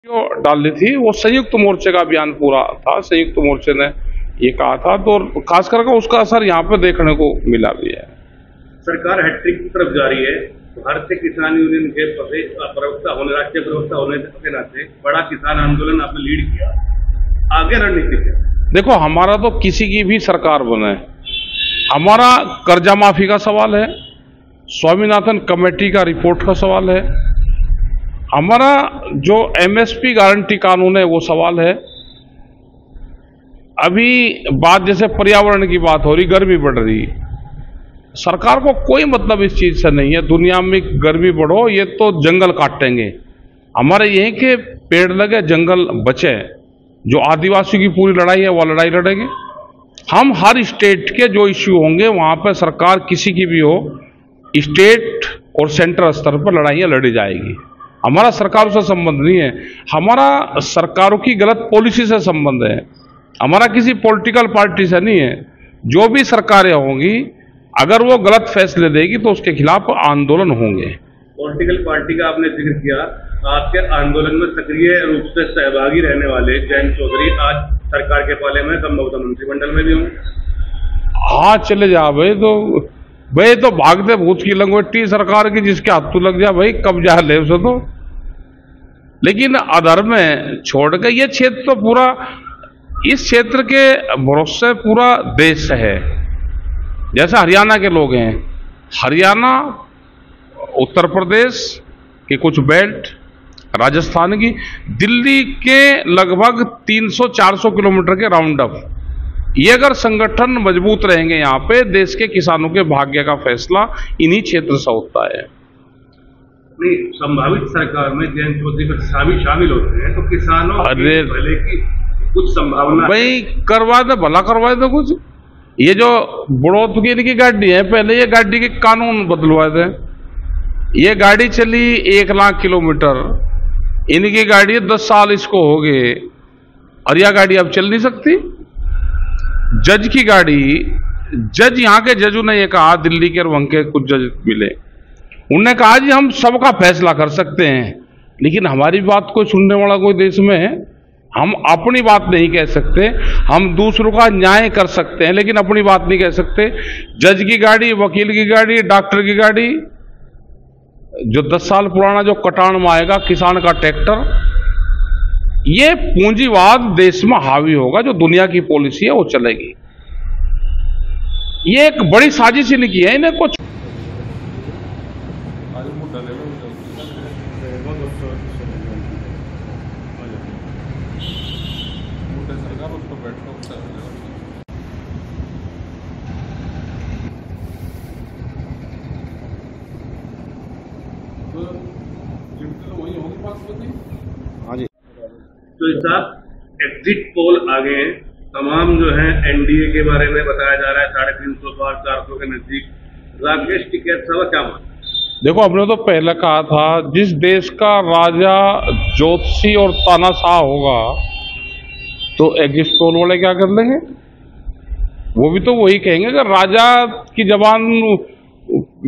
जो डाली थी वो संयुक्त मोर्चे का अभियान पूरा था। संयुक्त मोर्चे ने ये कहा था, तो खास करके उसका असर यहाँ पे देखने को मिला भी है। सरकार हैट्रिक की तरफ जा रही है। भारतीय किसान यूनियन के प्रवक्ता होने, राष्ट्रीय प्रवक्ता होने के नाते बड़ा किसान आंदोलन आपने लीड किया, आगे रणनीति क्या? देखो, हमारा तो किसी की भी सरकार बने, हमारा कर्जा माफी का सवाल है, स्वामीनाथन कमेटी का रिपोर्ट का सवाल है, हमारा जो एमएसपी गारंटी कानून है वो सवाल है। अभी बात जैसे पर्यावरण की बात हो रही, गर्मी बढ़ रही, सरकार को कोई मतलब इस चीज से नहीं है दुनिया में गर्मी बढ़ो, ये तो जंगल काटेंगे। हमारे यहीं के पेड़ लगे, जंगल बचे, जो आदिवासियों की पूरी लड़ाई है वो लड़ाई लड़ेंगे हम। हर स्टेट के जो इश्यू होंगे वहां पर सरकार किसी की भी हो, स्टेट और सेंट्रल स्तर पर लड़ाइयां लड़ी जाएगी। हमारा सरकारों से संबंध नहीं है, हमारा सरकारों की गलत पॉलिसी से संबंध है, हमारा किसी पॉलिटिकल पार्टी से नहीं है। जो भी सरकारें होंगी अगर वो गलत फैसले देगी तो उसके खिलाफ आंदोलन होंगे। पॉलिटिकल पार्टी का आपने जिक्र किया, आपके आंदोलन में सक्रिय रूप से सहभागी रहने वाले जयंत चौधरी आज सरकार के पाले में, संभवतः मंत्रिमंडल में भी होंगे। हाँ, चले जा भाई, तो भागते भूत की लंगोटी सरकार की, जिसके हाथ तो लग जा भाई कब्जा ले उसे तो। लेकिन अधर्म में छोड़ के ये क्षेत्र तो पूरा, इस क्षेत्र के भरोसे पूरा देश है। जैसे हरियाणा के लोग हैं, हरियाणा, उत्तर प्रदेश के कुछ बेल्ट, राजस्थान की, दिल्ली के लगभग 300-400 किलोमीटर के राउंड अप, ये अगर संगठन मजबूत रहेंगे यहाँ पे, देश के किसानों के भाग्य का फैसला इन्हीं क्षेत्र से होता है। नहीं, संभावित सरकार में जयंत चौधरी का शामिल होते हैं तो किसानों के भले की कुछ संभावना भाई करवा दे, भला करवा दे कुछ। ये जो बढ़ोतरी की इनकी गाड़ी है, पहले ये गाड़ी के कानून बदलवाए थे। ये गाड़ी चली 1 लाख किलोमीटर, इनकी गाड़ी 10 साल इसको हो गए, और यह गाड़ी अब चल नहीं सकती। जज की गाड़ी, जज यहाँ के जजों ने ये कहा, दिल्ली के और वहां के कुछ जज मिले, उन्होंने कहा जी हम सबका फैसला कर सकते हैं, लेकिन हमारी बात कोई सुनने वाला कोई देश में है? हम अपनी बात नहीं कह सकते, हम दूसरों का न्याय कर सकते हैं लेकिन अपनी बात नहीं कह सकते। जज की गाड़ी, वकील की गाड़ी, डॉक्टर की गाड़ी, जो 10 साल पुराना जो कटान में आएगा किसान का ट्रैक्टर, ये पूंजीवाद देश में हावी होगा। जो दुनिया की पॉलिसी है वो चलेगी। ये एक बड़ी साजिश इनकी है, इन्हें कुछ तो साहब एग्जिट पोल आ गए हैं, तमाम जो है एनडीए के बारे में बताया जा रहा है, 350 पार 400 के नजदीक। राकेश टिकैत साहब क्या मानते? देखो, हमने तो पहले कहा था, जिस देश का राजा ज्योतिषी और तानाशाह होगा तो एग्जिट पोल वाले क्या कर लेंगे? वो भी तो वही कहेंगे कि राजा की जबान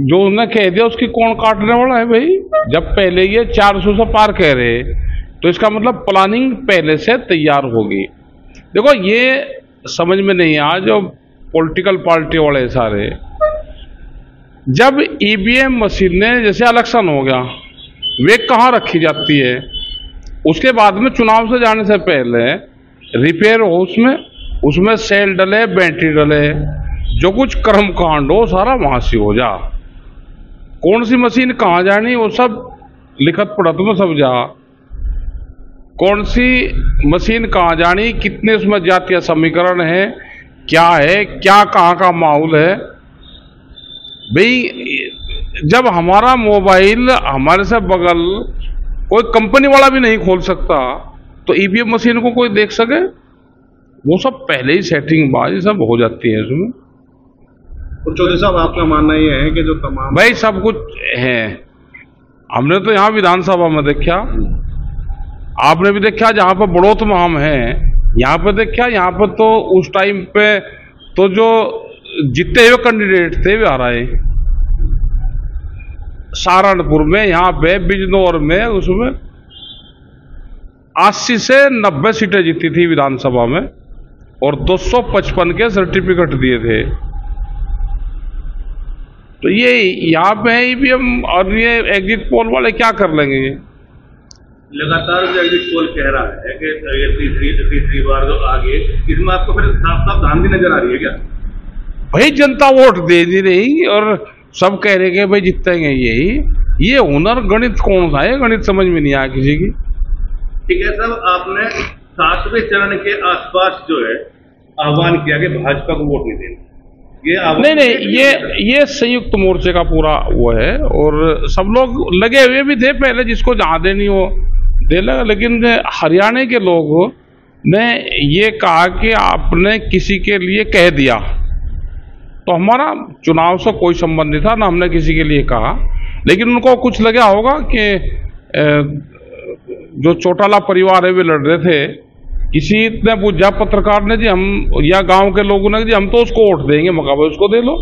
जो उन्हें कह दिया उसकी कौन काटने वाला है भाई। जब पहले ये 400 से पार कह रहे तो इसका मतलब प्लानिंग पहले से तैयार होगी। देखो, ये समझ में नहीं आ, जो पॉलिटिकल पार्टी वाले सारे, जब ईवीएम मशीनें जैसे इलेक्शन हो गया, वे कहाँ रखी जाती है? उसके बाद में चुनाव से जाने से पहले रिपेयर हो, उसमें सेल डले, बैटरी डले, जो कुछ कर्मकांड हो सारा वहां से हो जा। कौन सी मशीन कहाँ जानी वो सब लिखत पढ़त में सब जा। कौन सी मशीन कहाँ जानी, कितने उसमें जातीय समीकरण है, क्या है, क्या कहाँ का माहौल है भाई। जब हमारा मोबाइल हमारे से बगल कोई कंपनी वाला भी नहीं खोल सकता तो ईवीएम मशीन को कोई देख सके? वो सब पहले ही सेटिंग बाजी सब हो जाती है इसमें। तो चौधरी साहब, आपका मानना ये है कि जो तमाम भाई सब कुछ है, हमने तो यहाँ विधानसभा में देखा, आपने भी देखा, जहां पर बढ़ोत में हम हैं, यहाँ पे देखा, यहाँ पर तो उस टाइम पे तो जो जीते हुए कैंडिडेट थे वे आ रहे, सहारनपुर में, यहाँ पे बिजनौर में, उसमें 80 से 90 सीटें जीती थी विधानसभा में और 255 के सर्टिफिकेट दिए थे। तो ये यहाँ पे ईवीएम और ये एग्जिट पोल वाले क्या कर लेंगे? ये लगातार जो एग्जिट पोल कह रहा है कि ये तीसरी बार जो आगे, इसमें आपको फिर साफ साफ धांधली नजर आ रही है क्या? भाई जनता वोट दे नहीं रही और सब कह रहे कि भाई जीतेंगे यही। ये हुनर गणित कौन सा है? गणित समझ में नहीं आया किसी की। ठीक है साहब, आपने 7वें चरण के आसपास जो है आह्वान किया कि भाजपा को वोट नहीं देना, ये नहीं, ये संयुक्त मोर्चे का पूरा वो है और सब लोग लगे हुए भी थे पहले, जिसको जहां देनी हो दे लगा। लेकिन हरियाणा के लोगों ने ये कहा कि आपने किसी के लिए कह दिया, तो हमारा चुनाव से कोई संबंध नहीं था, ना हमने किसी के लिए कहा। लेकिन उनको कुछ लगा होगा कि जो चौटाला परिवार है वे लड़ रहे थे, किसी ने पूछा पत्रकार ने जी हम या गांव के लोगों ने जी हम तो उसको वोट देंगे, मकाबले उसको दे लो।